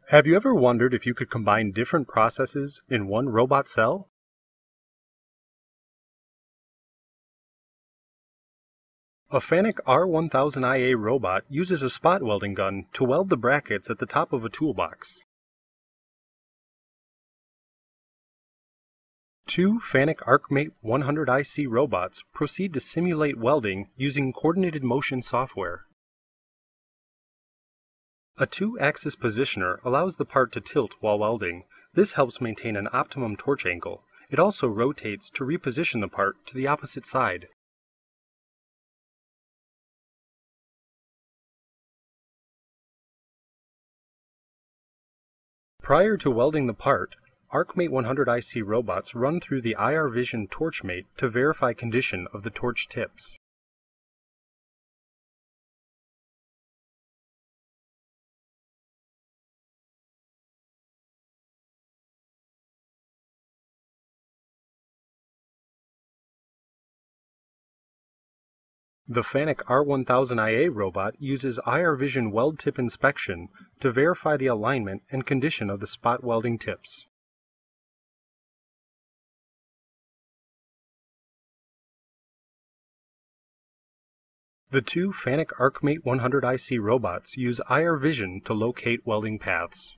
Have you ever wondered if you could combine different processes in one robot cell? A FANUC R1000IA robot uses a spot welding gun to weld the brackets at the top of a toolbox. Two FANUC ArcMate 100IC robots proceed to simulate welding using coordinated motion software. A 2-axis positioner allows the part to tilt while welding. This helps maintain an optimum torch angle. It also rotates to reposition the part to the opposite side. Prior to welding the part, ArcMate 100IC robots run through the IR Vision TorchMate to verify condition of the torch tips. The FANUC R1000IA robot uses IR Vision weld tip inspection to verify the alignment and condition of the spot welding tips. The two FANUC ArcMate 100IC robots use IR Vision to locate welding paths.